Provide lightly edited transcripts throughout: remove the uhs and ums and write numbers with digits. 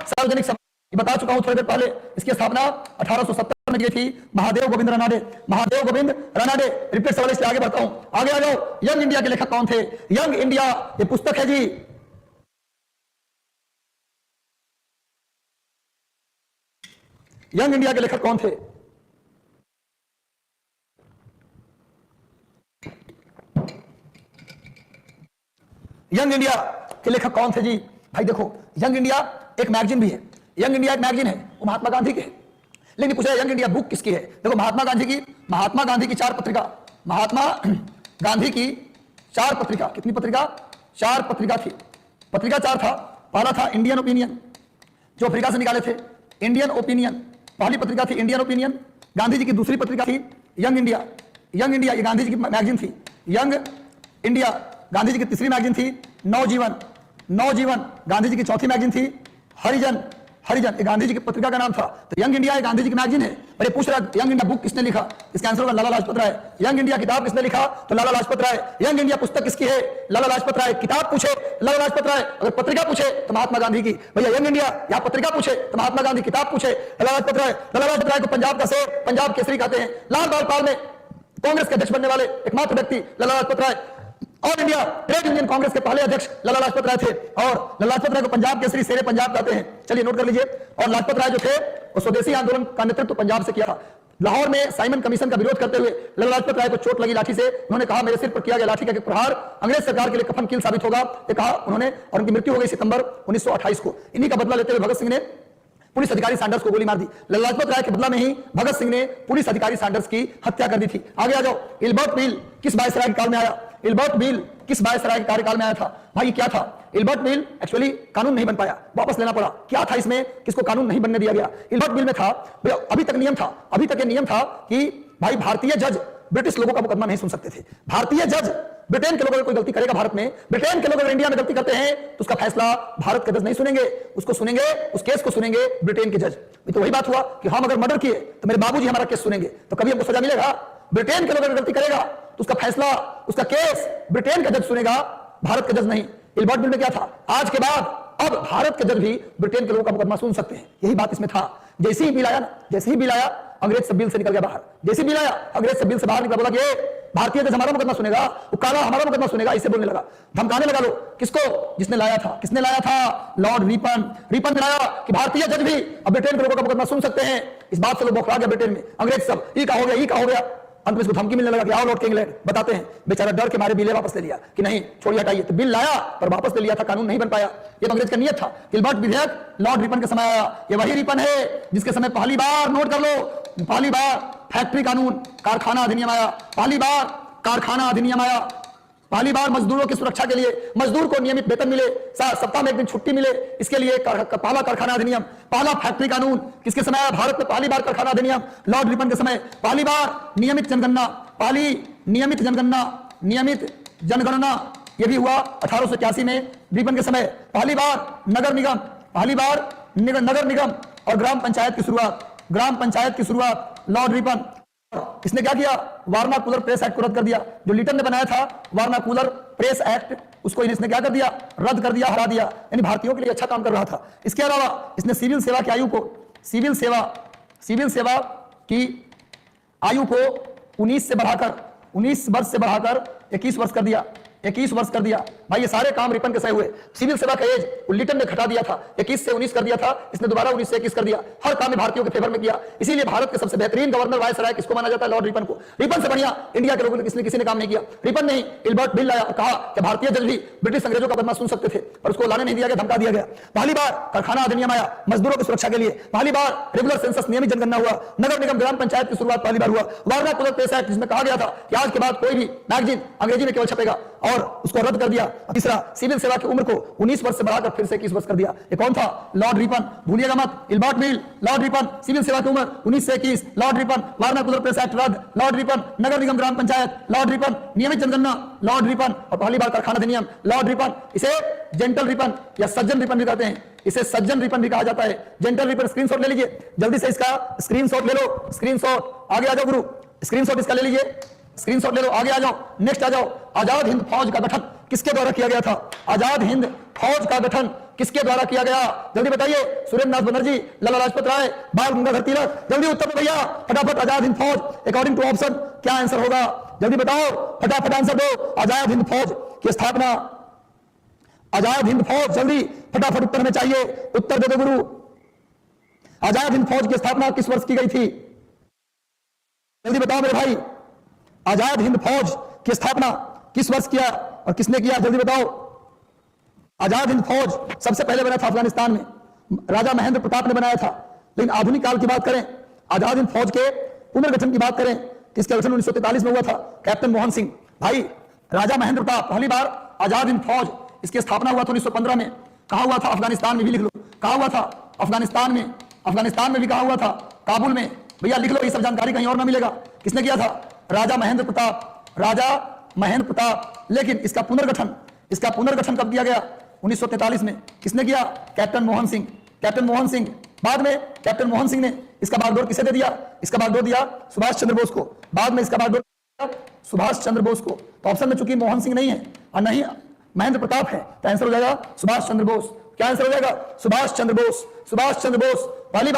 सार्वजनिक सभा बता चुका हूं थोड़ी देर पहले। इसकी स्थापना 1870 में की थी महादेव गोविंद रनाडे। महादेव गोविंद रनाडे। रिपीट सवाल से आगे बढ़ता हूं, आगे आ जाओ। यंग इंडिया के लेखक कौन थे? यंग इंडिया ये पुस्तक है जी। यंग इंडिया के लेखक कौन थे? यंग इंडिया के लेखक कौन थे जी? भाई देखो, यंग इंडिया एक मैगजीन भी है। यंग इंडिया एक मैगजीन है, वो महात्मा गांधी के है। लेकिन पूछा यंग इंडिया बुक किसकी है? देखो, महात्मा गांधी की 4 पत्रिका। महात्मा गांधी की 4 पत्रिका। कितनी पत्रिका? 4 पत्रिका थी। पत्रिका 4 था। पहला था इंडियन ओपिनियन, जो अफ्रीका से निकाले थे। इंडियन ओपिनियन पहली पत्रिका थी, इंडियन ओपिनियन। गांधी जी की दूसरी पत्रिका थी यंग इंडिया। यंग इंडिया ये गांधी जी की मैगजीन थी। यंग इंडिया गांधी जी की तीसरी मैगजीन थी। नवजीवन, नवजीवन गांधी जी की चौथी मैगजीन थी। हरिजन, हरिजन ये गांधी जी की पत्रिका का नाम था। तो यंग इंडिया गांधी जी की मैगजीन है। पर ये पूछ रहा यंग इंडिया बुक किसने लिखा? इसका आंसर होगा लाला लाजपत राय। यंग इंडिया किताब किसने लिखा? तो लाला लाजपत राय। यंग इंडिया पुस्तक किसकी है? लाला लाजपत राय। किताब पूछे लाला लाजपत राय, अगर पत्रिका पूछे तो महात्मा गांधी की। भैया यंग इंडिया या पत्रिका पूछे तो महात्मा गांधी, किताब पूछे लाला लाजपत राय। लाला लाजपत राय को पंजाब का शेर, पंजाब केसरी कहते हैं। लाल बाल पाल में कांग्रेस के अध्यक्ष बनने वाले एकमात्र व्यक्ति Lala Lajpat Rai. All India trade union Congress के पहले अध्यक्ष लाला लाजपत राय थे। और लाला लाजपत राय को पंजाब केसरी शेरे पंजाब कहते हैं। चलिए नोट कर लीजिए। और लाजपत राय जो थे वो स्वदेशी आंदोलन का नेतृत्व पंजाब से किया था। लाहौर में साइमन कमीशन का विरोध करते हुए लाला लाजपत राय को चोट लगी लाठी से। उन्होंने कहा मेरे सिर पर किया गया लाठी का प्रहार अंग्रेज सरकार के लिए कफन कील साबित होगा, ये कहा उन्होंने। और उनकी मृत्यु हो गई सितंबर 1928 को। इन्हीं का बदला लेते हुए भगत सिंह ने पुलिस अधिकारी सैंडर्स को गोली मार दी। लाला लाजपत राय के बदला में ही भगत सिंह ने पुलिस अधिकारी सैंडर्स की हत्या कर दी थी। आगे आ जाओ। इल्बर्ट बिल किस वायसराय के काल में आया? इल्बर्ट बिल किस वायसराय के कार्यकाल में आया था? भाई क्या था? इल्बर्ट बिल एक्चुअली कानून नहीं बन पाया, वापस लेना पड़ा। क्या था इसमें? किसको कानून नहीं बनने दिया गया? इल्बर्ट बिल में था, अभी तक नियम था, अभी तक ये नियम था कि भाई भारतीय जज ब्रिटिश लोगों का मुकदमा नहीं सुन सकते थे। भारतीय जज ब्रिटेन के लोग अगर कोई गलती करेगा भारत में, ब्रिटेन के लोग अगर इंडिया में गलती करते हैं तो उसका फैसला भारत के जज नहीं सुनेंगे, उसको सुनेंगे, उस केस को सुनेंगे ब्रिटेन के जज। तो वही बात हुआ कि हम अगर मर्डर किए तो मेरे बाबूजी हमारा केस सुनेंगे, तो कभी हमको सजा मिलेगा? ब्रिटेन के लोग अगर गलती करेगा तो उसका फैसला, उसका केस ब्रिटेन का जज सुनेगा, भारत का जज नहीं। इल्बर्ट बिल में क्या था? आज के बाद अब भारत के जज भी ब्रिटेन के लोगों का मुकदमा सुन सकते हैं। यही बात इसमें था। जैसे ही बिल आया ना, जैसे ही बिल आया अंग्रेज से बिल से निकल गया बाहर। जैसे बिल आया अंग्रेज से बिल से बाहर निकला, बोला कि भारतीय जज हमारा मुकदमा सुनेगा, वो काला हमारा मुकदमा सुनेगा, इसे बोलने लगा, धमकाने लगा। लोग किसको? जिसने लाया था। किसने लाया था? Lord Ripon. रिपन ने लाया कि भारतीय जज भी अब ब्रिटेन के लोगों का मुकदमा सुन सकते हैं। इस बात से लोग बौखला गया ब्रिटेन में। अंग्रेज सब ये का हो गया, ये का हो गया। अंत में इसको धमकी मिलने लगा कि आओ लौट के इंग्लैंड। बताते हैं बेचारा डर के मारे बिल वापस ले लिया कि नहीं छोड़िए हटाइए। तो बिल लाया पर वापस ले लिया था, कानून नहीं बन पाया। ये तो अंग्रेज का नियत था। इल्बर्ट विधेयक लॉर्ड रिपन के समय आया। ये वही रिपन है जिसके समय पहली बार, नोट कर लो, पहली बार फैक्ट्री कानून, कारखाना अधिनियम आया। पहली बार कारखाना अधिनियम आया। पहली बार मजदूरों की सुरक्षा के लिए, मजदूर को नियमित वेतन मिले, सप्ताह में 1 दिन छुट्टी मिले, इसके लिए पहला कारखाना अधिनियम, पहला फैक्ट्री कानून किसके समय आया? भारत में पहली बार कारखाना अधिनियम लॉर्ड रिपन के समय। पहली बार नियमित जनगणना, पहली नियमित जनगणना, नियमित जनगणना यह भी हुआ 1881 में रिपन के समय। पहली बार नगर निगम, पहली बार नगर निगम और ग्राम पंचायत की शुरुआत, ग्राम पंचायत की शुरुआत लॉर्ड रिपन। इसने क्या किया? वार्नाकुलर प्रेस एक्ट को रद्द कर दिया। जो लिटन ने बनाया था वार्नाकुलर प्रेस एक्ट, उसको इसने क्या कर दिया? रद्द कर दिया, हरा दिया। यानी भारतीयों के लिए अच्छा काम कर रहा था। इसके अलावा इसने सिविल सेवा की आयु को, सिविल सेवा की आयु को 19 से बढ़ाकर, 19 वर्ष से बढ़ाकर 21 वर्ष कर दिया। 21 वर्ष कर दिया। भाई ये सारे काम रिपन के सही हुए। सिविल सेवा का एज लिटन ने घटा दिया था, 21 से 19 कर दिया था, इसने दोबारा 19 से 21 कर दिया। हर काम में भारतीयों के फेवर में किया। इसीलिए भारत के सबसे बेहतरीन गवर्नर वायसराय किसको माना जाता है? लॉर्ड रिपन को। रिपन से बढ़िया इंडिया के लोगों ने किसी ने काम नहीं किया। रिपन ने इल्बर्ट बिल लाया और कहा कि भारतीय जज भी ब्रिटिश अंग्रेजों का मुकदमा सुन सकते थे, और उसको लाने नहीं दिया गया, धमका दिया गया। पहली बार कारखाना अधिनियम आया मजदूरों की सुरक्षा के लिए। पहली बार रेगुलर सेंसस, नियमित जनगणना हुआ। नगर निगम ग्राम पंचायत की शुरुआत पहली बार हुआ। वार्नाकुलर प्रेस एक्ट जिसमें कहा गया था कि आज के बाद कोई भी मैगजीन अंग्रेजी में केवल छपेगा, और उसको रद्द कर दिया। तीसरा, सिविल सेवा की उम्र को 19 वर्ष से बढ़ाकर फिर से 21 वर्ष कर दिया। ये कौन था? Lord Ripon. भूलिएगा मत, Ilbert Bill, Lord Ripon. Civil सेवा की उम्र 19 से 21, Lord Ripon. Vernacular press act रद्द, लॉर्ड रिपन। नगर निगम ग्राम पंचायत, लॉर्ड रिपन। नियमित जनगणना, लॉर्ड रिपन। और पहली बार कारखाना अधिनियम, लॉर्ड रिपन। इसे जेंटल रिपन या सज्जन रिपन भी कहते हैं। इसे सज्जन रिपन भी कहा जाता है। जेंटल रिपन स्क्रीनशॉट ले लीजिए, जल्दी से इसका स्क्रीनशॉट ले लो। स्क्रीनशॉट, आगे आ जाओ गुरु, स्क्रीनशॉट इसका ले लीजिए, स्क्रीनशॉट ले लो, आगे आ जाओ, नेक्स्ट आ जाओ। आजाद हिंद फौज का गठन किसके द्वारा किया गया था? आजाद हिंद फौज का गठन किसके द्वारा किया गया? जल्दी बताइए। सुरेंद्र नाथ बनर्जी, लाला लाजपत राय, बाल गंगाधर तिलक। जल्दी उत्तर दो भैया फटाफट। आजाद हिंद फौज अकॉर्डिंग टू ऑप्शन क्या आंसर होगा? जल्दी बताओ, फटाफट आंसर दो। आजाद हिंद फौज की स्थापना, आजाद हिंद फौज, जल्दी फटाफट उत्तर हमें चाहिए। उत्तर दे दो गुरु। आजाद हिंद फौज की स्थापना किस वर्ष की गई थी? जल्दी बताओ मेरे भाई, आजाद हिंद फौज की स्थापना किस वर्ष किया और किसने किया? जल्दी बताओ। आजाद हिंद फौज सबसे पहले बना था अफगानिस्तान में, राजा महेंद्र प्रताप ने बनाया था। लेकिन आधुनिक काल की बात करें, आजाद हिंद फौज के पुनर्गठन की बात करें, इसका गठन 1943 में हुआ था, कैप्टन मोहन सिंह। भाई राजा महेंद्र प्रताप, पहली बार आजाद हिंद फौज, इसकी स्थापना हुआ था 1915 में। कहा हुआ था? अफगानिस्तान में भी लिख लो। कहा हुआ था? अफगानिस्तान में। अफगानिस्तान में भी कहा हुआ था, काबुल में। भैया लिख लो, ये सब जानकारी कहीं और ना मिलेगा। किसने किया था? राजा महेंद्र प्रताप, राजा महेंद्र प्रताप। लेकिन इसका पुनर्गठन कब किया गया? 1943 में। किसने किया? कैप्टन मोहन सिंह। कैप्टन मोहन सिंह। बाद में कैप्टन मोहन सिंह ने इसका बागडोर किसे दे दिया? इसका बागडोर दिया सुभाष चंद्र बोस को। बाद में इसका बागडोर सुभाष चंद्र बोस को। तो ऑप्शन में चूंकि मोहन सिंह नहीं है और नहीं महेंद्र प्रताप है, तो आंसर हो जाएगा सुभाष चंद्र बोस। क्या आंसर हो जाएगा? सुभाष चंद्र बोस। सुभाष चंद्र बोस। पहली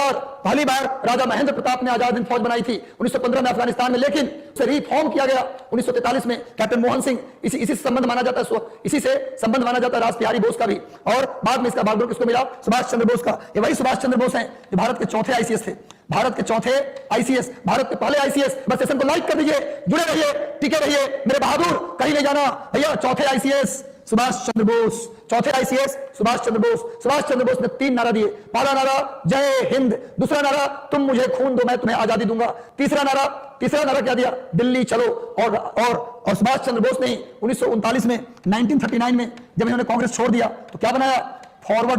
बार राजा महेंद्र प्रताप ने आजाद हिंद फौज बनाई थी 1915 में अफगानिस्तान में, लेकिन उसे रिफॉर्म किया गया 1943 में कैप्टन मोहन सिंह। इसी से संबंध माना जाता है, इसी से संबंध माना जाता है रासबिहारी बोस का भी। और बाद में इसका बागडोर किसको मिला? सुभाष चंद्र बोस का। ये वही सुभाष चंद्र बोस हैं जो भारत के चौथे आईसीएस थे। भारत के चौथे आईसीएस, भारत के पहले आईसीएस। बस सेशन को लाइक कर दीजिए, जुड़े रहिए, टिके रहिए मेरे बहादुर, कहीं नहीं जाना भैया। चौथे आईसीएस सुभाष चंद्र बोस, चौथे आईसीएस सुभाष चंद्र बोस। सुभाष चंद्र बोस ने 3 नारा दिए। पहला नारा जय हिंद, दूसरा नारा तुम मुझे खून दो मैं तुम्हें आजादी दूंगा, तीसरा नारा क्या दिया? दिल्ली चलो। और सुभाष चंद्र बोस ने 1939 में 1939 में जब इन्होंने कांग्रेस छोड़ दिया तो क्या बनाया? फॉरवर्ड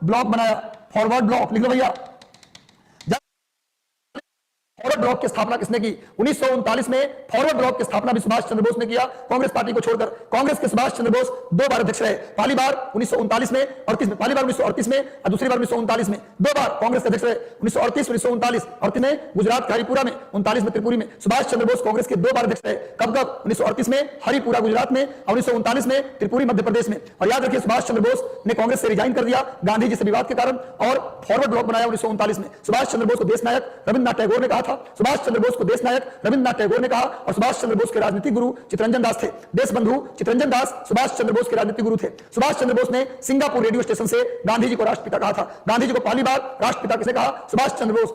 ब्लॉक बनाया। फॉरवर्ड ब्लॉक लिख लो भैया। फॉरवर्ड ब्लॉक की स्थापना किसने की? 1939 में फॉरवर्ड ब्लॉक की स्थापना भी सुभाष चंद्र बोस ने किया, कांग्रेस पार्टी को छोड़कर। कांग्रेस के सुभाष चंद्र बोस 2 बार अध्यक्ष रहे, पहली बार 1939 में, 38 में, पहली बार 1938 में और दूसरी बार 1939 में। 2 बार कांग्रेस के अध्यक्ष रहे, 1938, 1939। 38 में गुजरात के हरिपुरा में, 39 में त्रिपुरी में। सुभाष चंद्र बोस कांग्रेस के 2 बार अध्यक्ष रहे। कब? 1938 में हरिपुरा गुजरात में और 1939 में त्रिपुरी मध्य प्रदेश में। और याद रखिए सुभाष चंद्र बोस ने कांग्रेस से रिजाइन कर दिया गांधी जी से विवाद के कारण और फॉरवर्ड ब्लॉक बनाया 1939 में। सुभाष चंद्र बोस को देश नायक रविंद्रनाथ टैगोर ने कहा था। सुभाष चंद्र बोस को देश नायक रविंद्रनाथ टैगोर ने कहा। और सुभाष चंद्र बोस के राजनीतिक गुरु चितरंजन दास थे। देश बंधु चितरंजन दास सुभाष चंद्र बोस के राजनीतिक गुरु थे। सुभाष चंद्र बोस ने सिंगापुर रेडियो स्टेशन से गांधी जी को राष्ट्रपिता कहा था। गांधी जी को पहली बार राष्ट्रपिता किसने कहा? Subhash Chandra Bose,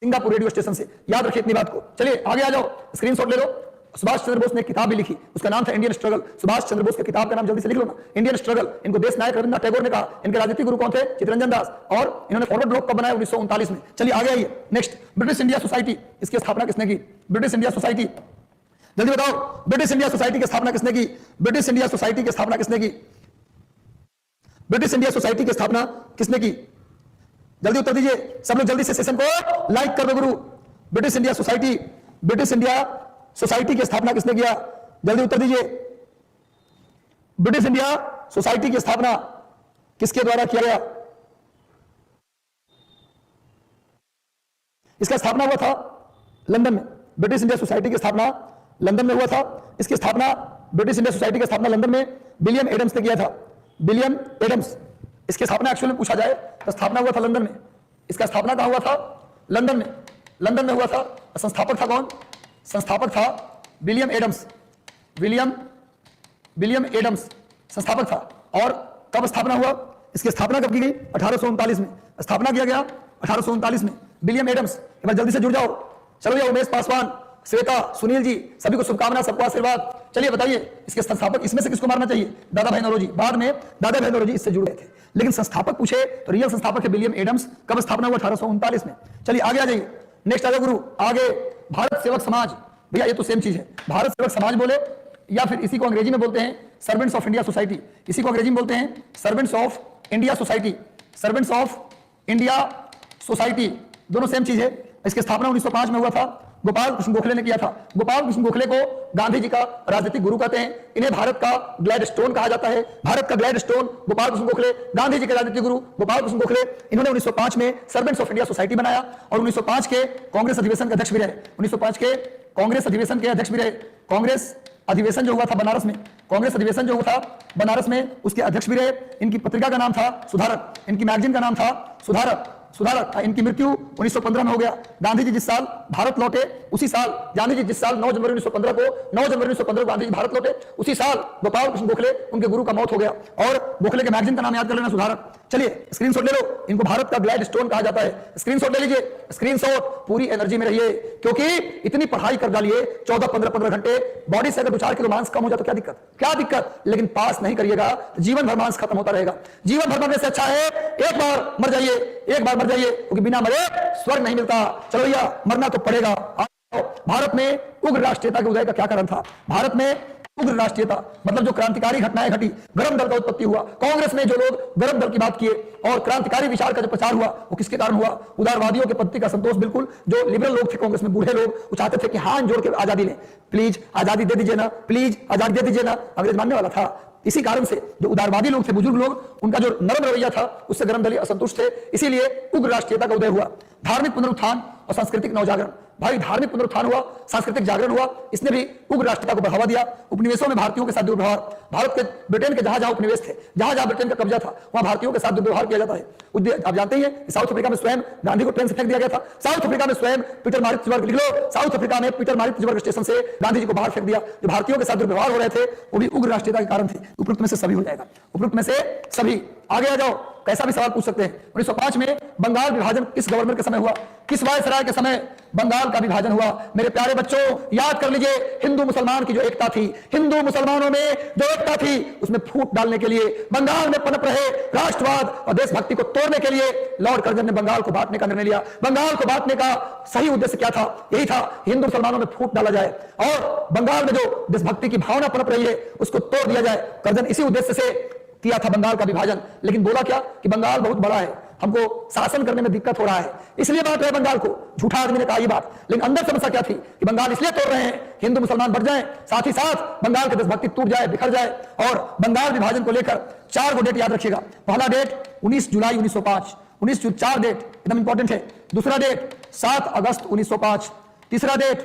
Singapore radio station से। याद रखिए इतनी बात को। चलिए आगे आ जाओ, स्क्रीनशॉट ले लो। सुभाष चंद्र बोस ने एक किताब भी लिखी, उसका नाम था इंडियन स्ट्रगल। सुभाष चंद्र बोस की किताब का नाम जल्दी से लिख लो ना, इंडियन स्ट्रगल। इनको देश नायक रविंद्रनाथ टैगोर ने कहा। इनके राजनीतिक गुरु कौन थे? चितरंजन दास। और इन्होंने फॉरवर्ड ब्लॉक कब बनाया? 1939 में। चलिए आगे आइए। नेक्स्ट, ब्रिटिश इंडिया सोसाइटी, इसकी स्थापना किसने की? ब्रिटिश इंडिया सोसाइटी, जल्दी बताओ। ब्रिटिश इंडिया सोसाइटी की स्थापना किसने की? ब्रिटिश इंडिया सोसाइटी की स्थापना किसने की? ब्रिटिश इंडिया सोसाइटी की स्थापना किसने की? जल्दी उत्तर दीजिए सब लोग, जल्दी से सेशन को लाइक कर दो गुरु। ब्रिटिश इंडिया सोसाइटी की स्थापना किसने किया? जल्दी उत्तर दीजिए। ब्रिटिश इंडिया सोसाइटी की स्थापना किसके द्वारा किया गया? इसका स्थापना हुआ था लंदन में। ब्रिटिश इंडिया सोसाइटी की स्थापना लंदन में हुआ था। इसकी स्थापना, ब्रिटिश इंडिया सोसाइटी की स्थापना लंदन में विलियम एडम्स ने किया था। William Adams. इसकी स्थापना एक्चुअली में पूछा जाए तो स्थापना हुआ था लंदन में। इसका स्थापना कहां हुआ था? लंदन में। लंदन में हुआ था। संस्थापक था कौन? संस्थापक था विलियम एडम्स। विलियम एडम्स संस्थापक था। और कब स्थापना हुआ? इसकी स्थापना कब की गई? 1839 में स्थापना किया गया, 1839 में। William Adams. एक बार जल्दी से जुड़ जाओ। चलो ये उमेश पासवान, श्वेता, सुनील जी, सभी को शुभकामना, सबको आशीर्वाद। चलिए बताइए इसके संस्थापक इसमें से किसको मारना चाहिए? दादा भाई नौरोजी। बाद में दादा भाई नौरोजी इससे जुड़ गए थे, लेकिन संस्थापक पूछे तो रियल संस्थापक है विलियम एडम्स। कब स्थापना हुआ? 1839 में। चलिए आगे आ जाइए। नेक्स्ट आ जाओ गुरु। आगे भारत सेवक समाज। भैया ये तो सेम चीज है। भारत सेवक समाज बोले या फिर इसी को अंग्रेजी में बोलते हैं सर्वेंट्स ऑफ इंडिया सोसाइटी। इसी को अंग्रेजी में बोलते हैं servants of India society. Servants of India society दोनों सेम चीज है। इसकी स्थापना 1905 में हुआ था। गोपाल कृष्ण गोखले ने किया था। गोपाल कृष्ण गोखले को गांधी जी का राजनीतिक गुरु कहते हैं। इन्हें भारत का ग्लैडस्टोन कहा जाता है। भारत का ग्लैडस्टोन गोपाल कृष्ण गोखले, गांधी जी के राजनीतिक गुरु गोपाल कृष्ण गोखले। इन्होंने 1905 में सर्वेंट्स ऑफ इंडिया सोसाइटी बनाया और 1905 के कांग्रेस अधिवेशन के अध्यक्ष भी रहे। 1905 के कांग्रेस अधिवेशन के अध्यक्ष भी रहे। कांग्रेस अधिवेशन जो हुआ था बनारस में, कांग्रेस अधिवेशन जो हुआ था बनारस में, उसके अध्यक्ष भी रहे। इनकी पत्रिका का नाम था सुधारक, इनकी मैगजीन का नाम था सुधारक। इनकी मृत्यु 1915 में हो गया। गांधी जी जिस साल भारत लौटे उसी साल, गांधी जी जिस साल 9 जनवरी 1915 को गांधी जी भारत लौटे, उसी साल गोपाल कृष्ण गोखले उनके गुरु का मौत हो गया। और गोखले के मैगजीन का नाम याद कर लेना, सुधारक। चलिए स्क्रीनशॉट ले लो, इनको भारत का ग्लैड स्टोन कहा जाता है। स्क्रीनशॉट ले लीजिए, स्क्रीनशॉट। पूरी एनर्जी में रहिए, क्योंकि इतनी पढ़ाई कर डालिए 14-15 घंटे, बॉडी से अगर 2-4 किलो मांस कम हो जाए तो क्या दिक्कत, लेकिन पास नहीं करिएगा जीवन भर मांस खत्म होता रहेगा। जीवन भर मरने से अच्छा है एक बार मर जाइए, क्योंकि बिना मरे स्वर्ग नहीं मिलता। चलो भैया, मरना तो पड़ेगा। भारत में उग्र राष्ट्रीयता के उदय का क्या कारण था? भारत में उग्र राष्ट्रीयता मतलब जो क्रांतिकारी घटनाएं घटी, गर्म दल का उत्पत्ति हुआ। कांग्रेस में जो लोग गर्म दल की बात किए और क्रांतिकारी विचार का जो प्रचार हुआ, वो किसके कारण हुआ? उदारवादियों के प्रति का संतोष। बिल्कुल, जो लिबरल लोग थे कांग्रेस में, बूढ़े लोग, वो चाहते थे कि हाथ जोड़ के आजादी लें, प्लीज आजादी दे दीजिए ना, प्लीज आजादी दे दीजिए ना। अंग्रेज मानने वाला था। इसी कारण से जो उदारवादी लोग थे, बुजुर्ग लोग, उनका जो नरम रवैया था उससे गर्म दली असंतुष्ट थे। इसीलिए उग्र राष्ट्रीयता का उदय हुआ। धार्मिक पुनरुत्थान और सांस्कृतिक नवजागरण। भाई धार्मिक पुनरुत्थान हुआ, सांस्कृतिक जागरण हुआ, इसने भी उग्र राष्ट्रीयता को बढ़ावा दिया। उपनिवेशों में भारतीयों के साथ दुर्व्यवहार। भारत के ब्रिटेन के जहां उपनिवेश थे, जहां ब्रिटेन का कब्जा था, वहां भारतीयों के साथ दुर्व्यवहार किया जाता है। आप जानते हैं साउथ अफ्रीका में स्वयं गांधी को ट्रेन से फेंक दिया गया था। साउथ अफ्रीका में स्वयं पीटरमारित्जबर्ग, लिख लो, साउथ अफ्रीका में पीटरमारित्जबर्ग स्टेशन से गांधी जी को बाहर फेंक दिया। जो भारतीयों के साथ दुर्व्यवहार हो रहे थे, वो भी उग्र राष्ट्रीयता के कारण थे। उपरोक्त में से सभी हो जाएगा, उपरोक्त में से सभी। आगे आ जाओ, कैसा भी सवाल पूछ सकते हैं। 1905 में बंगाल विभाजन किस गवर्नर के समय हुआ? किस वायसराय के समय बंगाल का विभाजन हुआ? मेरे प्यारे बच्चों, याद कर लीजिए, हिंदू मुसलमान की जो एकता थी, हिंदू मुसलमानों में जो एकता थी, उसमें फूट डालने के लिए, बंगाल में पनप रहे राष्ट्रवाद और देशभक्ति को तोड़ने के लिए लॉर्ड कर्जन ने बंगाल को बांटने का निर्णय लिया। बंगाल को बांटने का सही उद्देश्य क्या था? यही था, हिंदू मुसलमानों में फूट डाला जाए और बंगाल में जो देशभक्ति की भावना पनप रही है उसको तोड़ दिया जाए। कर्जन इसी उद्देश्य से किया था बंगाल का विभाजन। लेकिन बोला क्या कि बंगाल बहुत बड़ा है, हमको शासन करने में दिक्कत हो रहा है, इसलिए बांट रहे बंगाल को। झूठा आदमी ने कहा ये बात, लेकिन अंदर समस्या क्या थी कि बंगाल इसलिए तोड़ रहे हैं हिंदू मुसलमान बढ़ जाएं, साथ ही साथ बंगाल की देशभक्ति टूट जाए, बिखर जाए। और बंगाल विभाजन को लेकर 4 गो डेट याद रखिएगा। पहला डेट 19 जुलाई 1905, 4 डेट एकदम इंपॉर्टेंट है। दूसरा डेट 7 अगस्त 1905, तीसरा डेट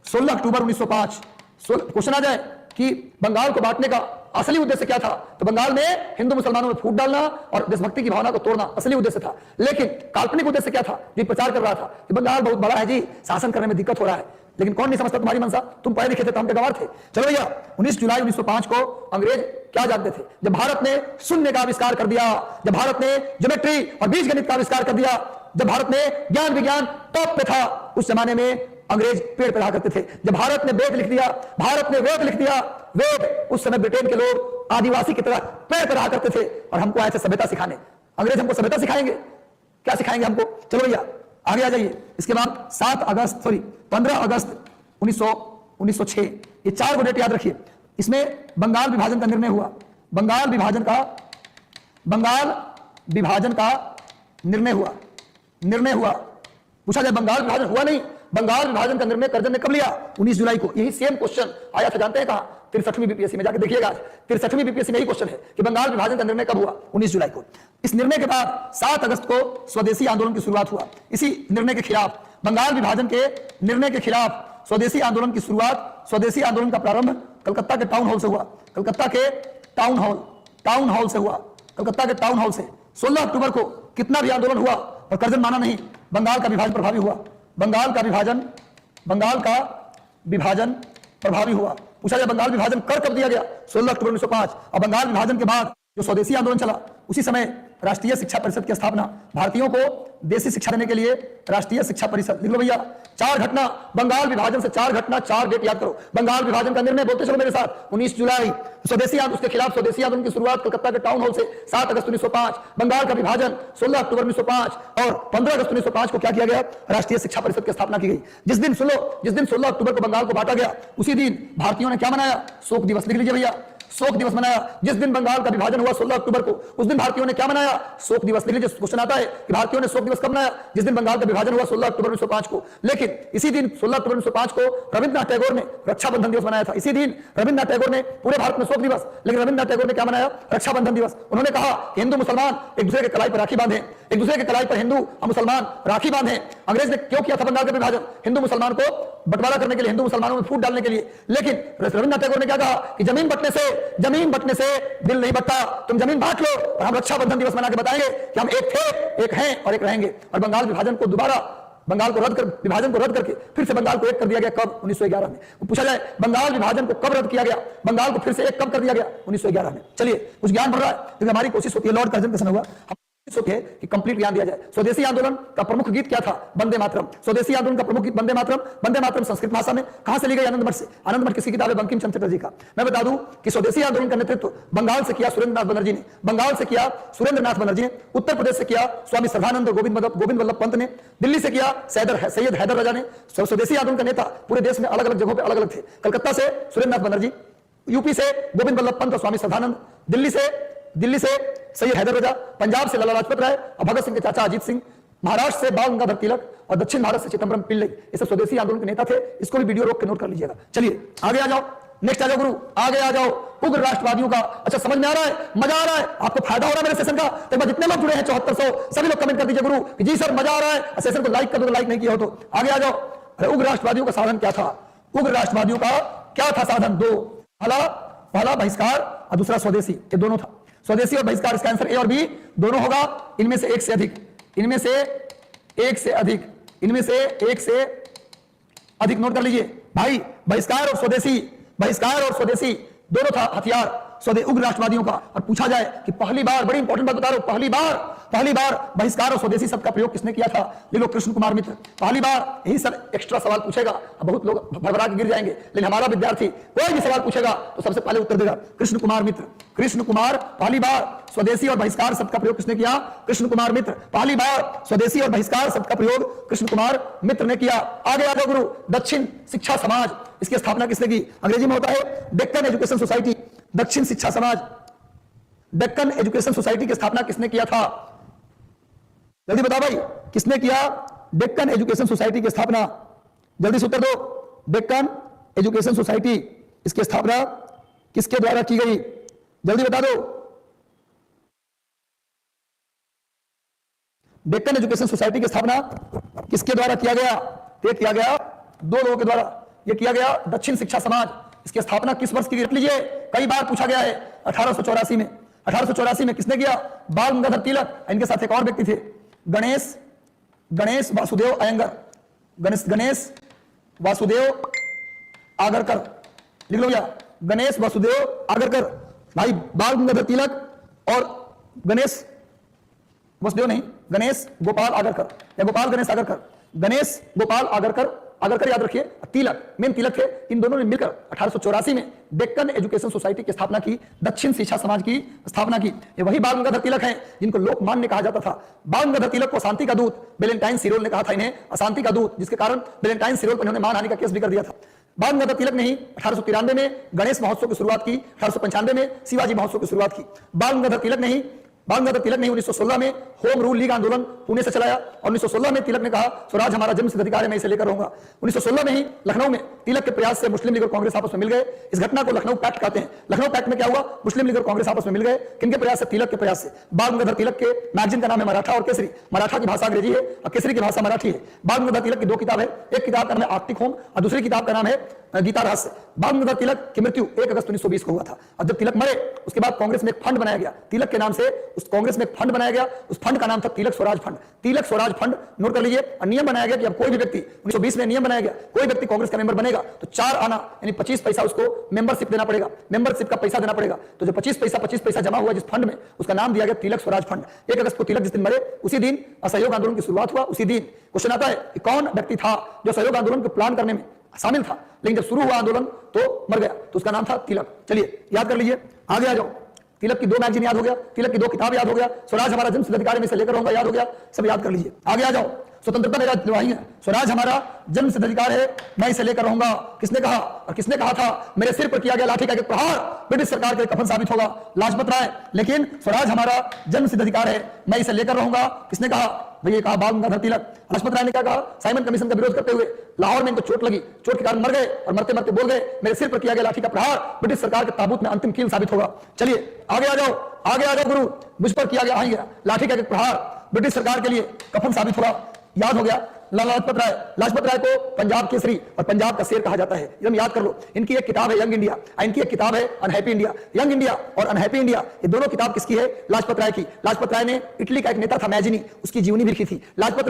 16 अक्टूबर 1905। क्वेश्चन आ जाए कि बंगाल को बांटने का असली उद्देश्य क्या था, तो बंगाल में हिंदू मुसलमानों में फूट डालना और देशभक्ति की भावना को तोड़ना असली उद्देश्य था। लेकिन काल्पनिक उद्देश्य क्या था? जो प्रचार कर रहा था कि बंगाल बहुत बड़ा है जी, शासन करने में दिक्कत हो रहा है। लेकिन कौन नहीं समझता तुम्हारी मनसा? तुम पढ़े लिखे थे तो हम गवार थे। चलो भैया, 19 जुलाई 1905 को अंग्रेज क्या जानते थे? जब भारत ने शून्य का आविष्कार कर दिया, जब भारत ने ज्योमेट्री और बीजगणित का आविष्कार कर दिया, जब भारत ने ज्ञान विज्ञान टॉप पे था, उस जमाने में अंग्रेज पेड़ पे रहा करते थे। जब भारत ने वेद लिख दिया, भारत ने वेद लिख दिया, वेद, उस समय ब्रिटेन के लोग आदिवासी की तरह पेड़ पे रहा करते थे और हमको आए थे सभ्यता सिखाने। अंग्रेज हमको सभ्यता सिखाएंगे? क्या सिखाएंगे हमको? चलो भैया आगे आ जाइए। इसके बाद 15 अगस्त 1906, ये 4 गो डेट याद रखिए। इसमें बंगाल विभाजन का निर्णय हुआ। बंगाल विभाजन का निर्णय हुआ। पूछा जाए बंगाल विभाजन हुआ नहीं, बंगाल विभाजन का निर्णय कर्जन ने कब लिया? 19 जुलाई को। यही सेम क्वेश्चन आया था, जानते हैं कहां? 63वीं बीपीएससी में, जाके देखिएगा। 63वीं बीपीएससी में यही क्वेश्चन है कि बंगाल विभाजन का निर्णय कब हुआ? 19 जुलाई को। इस निर्णय के बाद 7 अगस्त को स्वदेशी आंदोलन की शुरुआत हुआ। इसी निर्णय के खिलाफ, बंगाल विभाजन के निर्णय के खिलाफ स्वदेशी आंदोलन की शुरुआत, स्वदेशी आंदोलन का प्रारंभ कलकत्ता के टाउन हॉल से हुआ। कलकत्ता के टाउन हॉल से हुआ। कलकत्ता के टाउन हॉल से 16 अक्टूबर को कितना भी आंदोलन हुआ और कर्जन माना नहीं, बंगाल का विभाजन प्रभावी हुआ। बंगाल का विभाजन प्रभावी हुआ। पूछा जाए बंगाल विभाजन कर कब दिया गया? 16 अक्टूबर 1905। और बंगाल विभाजन के बाद जो स्वदेशी आंदोलन चला, उसी समय राष्ट्रीय शिक्षा परिषद की स्थापना, भारतीयों को देसी शिक्षा देने के लिए राष्ट्रीय शिक्षा परिषद। लिख लो भैया, 4 घटना बंगाल विभाजन से, 4 घटना, 4 डेट याद करो। बंगाल विभाजन का निर्णय बोलते चलो मेरे साथ, 19 जुलाई। स्वदेशी आंदोलन, उसके खिलाफ स्वदेशी आंदोलन की शुरुआत कलकत्ता के टाउन हॉल से 7 अगस्त 1905। बंगाल का विभाजन 16 अक्टूबर 1905 और 15 अगस्त 1905 को क्या किया गया? राष्ट्रीय शिक्षा परिषद की स्थापना की गई। जिस दिन 16 अक्टूबर को बंगाल को बांटा गया, उसी दिन भारतीयों ने क्या मनाया? शोक दिवस। लिख लीजिए भैया, शोक दिवस मनाया। जिस दिन बंगाल का विभाजन हुआ 16 अक्टूबर को, उस दिन भारतीयों ने क्या मनाया? शोक दिवस। लिख लीजिए, क्वेश्चन आता है कि भारतीयों ने शोक दिवस कब मनाया? जिस दिन बंगाल का विभाजन हुआ 16 अक्टूबर 1905 को। लेकिन इसी दिन 16 अक्टूबर 1905 को रविन्द्रनाथ टैगोर ने रक्षाबंधन दिवस मनाया था। इसी दिन रविन्द्रनाथ टैगोर ने, पूरे भारत में शोक दिवस, लेकिन रविन्द्रनाथ टैगोर ने क्या मनाया? रक्षाबंधन दिवस। उन्होंने कहा कि हिंदू मुसलमान एक दूसरे के कलाई पर राखी बांधे, एक दूसरे के कलाई पर हिंदू और मुसलमान राखी बांधे। अंग्रेज ने क्यों किया था बंगाल का विभाजन? हिंदू मुसलमान को बंटवारा करने के लिए, हिंदू मुसलमानों में फूट डालने के लिए। लेकिन रविन्द्रनाथ टैगोर ने क्या कहा कि जमीन बंटने से दिल नहीं बंटता, तुम जमीन बांट लो और हम रक्षाबंधन दिवस मना के बताएंगे कि हम एक थे, एक हैं और एक रहेंगे। और बंगाल विभाजन को दोबारा विभाजन को रद्द करके फिर से बंगाल को एक कर दिया गया। कब? 1911 में। पूछा जाए बंगाल विभाजन को कब रद्द किया गया, बंगाल को फिर से एक कब कर दिया गया? 1911 में। चलिए कुछ ज्ञान बढ़ रहा है, क्योंकि हमारी कोशिश होती है, लॉर्ड कर्जन का हुआ कि कंप्लीट ज्ञान दिया जाए। स्वदेशी आंदोलन का प्रमुख गीत क्या था? वंदे मातरम। स्वदेशी आंदोलन का प्रमुख गीत वंदे मातरम। वंदे मातरम संस्कृत भाषा में कहां से ली गई? आनंद मठ से। आनंद मठ किसकी किताब है? बंकिम चंद्र चटर्जी का। मैं बता दूं कि स्वदेशी आंदोलन का नेतृत्व बंगाल से किया सुरेंद्रनाथ बनर्जी ने, बंगाल से किया सुरेंद्रनाथ बनर्जी ने, उत्तर प्रदेश से किया स्वामी श्रद्धानंद गोविंद वल्लभ पंत ने, दिल्ली से किया सैयद हैदर राजा ने। स्वदेशी आंदोलन का नेता पूरे देश में अलग अलग जगहों पर अलग अलग थे। कलकत्ता से सुरेंद्रनाथ बनर्जी, यूपी से गोविंद वल्लभ पंत और स्वामी श्रद्धानंद, दिल्ली से सैयद हैदर राजा, पंजाब से लाला लाजपत राय और भगत सिंह के चाचा अजीत सिंह, महाराष्ट्र से बाल गंगाधर तिलक और दक्षिण भारत से चिदंबरम पिल्लई। ये सब स्वदेशी आंदोलन के नेता थे। इसको भी वीडियो रोक के नोट कर लीजिएगा। चलिए आगे आ जाओ, नेक्स्ट आ जाओ गुरु, आगे आ जाओ। उग्र राष्ट्रवादियों का, अच्छा समझ में आ रहा है, मजा आ रहा है, आपको फायदा हो रहा है मेरे सेशन का? तो जितने लोग जुड़े हैं 7400 सभी लोग कमेंट कर दीजिए गुरु कि जी सर मजा आ रहा है। सेशन को लाइक कर दो, लाइक नहीं किया हो तो आगे आ जाओ। उग्र राष्ट्रवादियों का साधन क्या था? उग्र राष्ट्रवादियों का क्या था साधन? दो, पहला बहिष्कार और दूसरा स्वदेशी। ये दोनों था, स्वदेशी और बहिष्कार। इसका आंसर ए और बी दोनों होगा। इनमें से एक से अधिक, इनमें से एक से अधिक नोट कर लीजिए भाई। बहिष्कार और स्वदेशी दोनों था हथियार उग्र राष्ट्रवादियों का। और पूछा जाए कि पहली बार, बड़ी इंपॉर्टेंट बात बता रहा हूं, पहली बार बहिष्कार और स्वदेशी शब्द का प्रयोग किसने किया था? ये लोग कृष्ण कुमार मित्र। पहली बार, यही सर एक्स्ट्रा सवाल पूछेगा, बहुत लोग भरभरा के गिर जाएंगे, लेकिन हमारा विद्यार्थी कोई भी सवाल पूछेगा तो सबसे पहले उत्तर देगा कृष्ण कुमार मित्र। कृष्ण कुमार, पहली बार स्वदेशी और बहिष्कार शब्द का प्रयोग किसने किया? कृष्ण कुमार मित्र। पहली बार स्वदेशी और बहिष्कार शब्द का प्रयोग कृष्ण कुमार मित्र ने किया। आगे आ जाओ गुरु, दक्षिण शिक्षा समाज, इसकी स्थापना किसने की? अंग्रेजी में होता है डेक्कन एजुकेशन सोसाइटी। दक्षिण शिक्षा समाज, डेक्कन एजुकेशन सोसाइटी की स्थापना किसने किया था? जल्दी बताओ भाई, किसने किया डेक्कन एजुकेशन सोसाइटी की स्थापना? जल्दी से उत्तर दो। डेक्कन एजुकेशन सोसाइटी, इसकी स्थापना किसके द्वारा की गई? जल्दी बता दो। डेक्कन एजुकेशन सोसाइटी की स्थापना किसके द्वारा किया गया? ये किया गया दो लोगों के द्वारा। यह किया गया दक्षिण शिक्षा समाज। इसकी स्थापना किस वर्ष की? रख लीजिए, कई बार पूछा गया है। 1884 में। 1884 में किसने किया? बाल गंगाधर तिलक। इनके साथ एक और व्यक्ति थे, गणेश वासुदेव अयंगर, गणेश वासुदेव आगरकर। लिख लो भैया, गणेश वासुदेव आगरकर। भाई बाल गंगाधर तिलक और गणेश वासुदेव नहीं, गणेश गोपाल आगरकर या गोपाल गणेश आगरकर, गणेश गोपाल आगरकर याद रखिए। तिलक, मेन तिलक थे। इन दोनों ने मिलकर 1884 में डेक्कन एजुकेशन सोसाइटी की स्थापना की, दक्षिण शिक्षा समाज की स्थापना की। ये वही बाल गंगाधर तिलक हैं जिनको लोकमान्य कहा जाता था। बाल गंगाधर तिलक को शांति का दूत वेलेंटाइन सिरोल ने कहा था, इन्हें अशांति का दूत, जिसके कारण वेलेंटाइन सिरोल पर इन्होंने मानहानि का केस भी कर दिया था। बाल गंगाधर तिलक ने ही 1893 में गणेश महोत्सव की शुरुआत की, 1895 में शिवाजी महोत्सव की शुरुआत की। बाल गंगाधर तिलक ने 1916 में होम रूल लीग आंदोलन पुणे से चलाया और 1916 में तिलक ने कहा स्वराज हमारा जन्म सिद्ध अधिकार है, मैं इसे लेकर रहूंगा। 1916 में ही लखनऊ में तिलक के प्रयास से मुस्लिम लीग और कांग्रेस आपस में मिल गए। इस घटना को लखनऊ पैक्ट कहते हैं। लखनऊ पैक्ट में क्या हुआ? मुस्लिम लीग और कांग्रेस आपस में मिल गए। किनके प्रयास से? तिलक के प्रयास से। बाल गंगाधर तिलक के मैगजीन का नाम है मराठा और केसरी। मराठा की भाषा अंग्रेजी है और केसरी की भाषा मराठी है। बाल गंगाधर तिलक की दो किताब है, एक किताब का नाम है आर्टिक होम और दूसरी किताब का नाम है गीता रहस्य। बाल गंगाधर तिलक की मृत्यु 1 अगस्त 1920 को हुआ था। और जब तिलक मरे उसके बाद कांग्रेस में एक फंड बनाया गया, तिलक के नाम से उस कांग्रेस में एक फंड बनाया गया। उस फंड का नाम था तिलक स्वराज फंड। तिलक स्वराज फंड नोट कर लीजिए। और नियम बनाया गया कि अब कोई भी व्यक्ति, 1920 में नियम बनाया गया, कोई व्यक्ति कांग्रेस का मेंबर बनेगा तो 4 आना यानी 25 पैसा उसको मेंबरशिप देना पड़ेगा, मेंबरशिप का पैसा देना पड़ेगा। तो जो 25 पैसा जमा हुआ जिस फंड में, उसका नाम दिया गया तिलक स्वराज फंड। 1 अगस्त को तिलक जिस दिन मरे उसी दिन असहयोग आंदोलन की शुरुआत हुआ। उसी दिन क्वेश्चन आता है कि कौन व्यक्ति था जो असहयोग आंदोलन को प्लान करने में शामिल था, लेकिन जब शुरू हुआ आंदोलन तो मर गया, तो उसका नाम था तिलक। चलिए याद कर लीजिए, आगे आ जाओ। तिलक की 2 मैगजीन याद हो गया, तिलक की 2 किताब याद हो गया, स्वराज हमारा जन्म सिद्ध अधिकार में से लेकर रहूंगा याद हो गया, सब याद कर लीजिए। आगे आ जाओ। स्वतंत्रता मेरा दिलवाही है, स्वराज हमारा जन्म सिद्ध अधिकार है, मैं इसे लेकर रहूंगा। किसने कहा? और किसने कहा था मेरे सिर पर किया गया लाठी का एक प्रहार ब्रिटिश सरकार के कफन साबित होगा? लाजपत राय। लेकिन स्वराज हमारा जन्म सिद्ध अधिकार है, मैं इसे लेकर रहूंगा, किसने कहा? भैया कहा बाल गंगाधर तिलक। लाजपत राय ने क्या कहा? साइमन कमीशन का विरोध करते हुए लाहौर में इनको चोट लगी, चोट के कारण मर गए और मरते मरते बोल गए मेरे सिर पर किया गया लाठी का प्रहार ब्रिटिश सरकार के ताबूत में अंतिम कील साबित होगा। चलिए आगे आ जाओ, आगे आ जाओ गुरु। मुझ पर किया गया लाठी का एक प्रहार ब्रिटिश सरकार के लिए कफन साबित होगा, याद हो गया। लाला लाजपत राय को पंजाब केसरी और पंजाब का शेर कहा जाता है, एकदम याद कर लो। इनकी एक किताब है यंग इंडिया, इनकी एक किताब है अनहैप्पी इंडिया। यंग इंडिया और अनहैप्पी इंडिया ये दोनों किताब किसकी है? लाजपत राय की। लाजपत राय ने इटली का एक नेता था मैजिनी, उसकी जीवनी भी लिखी थी। लाजपत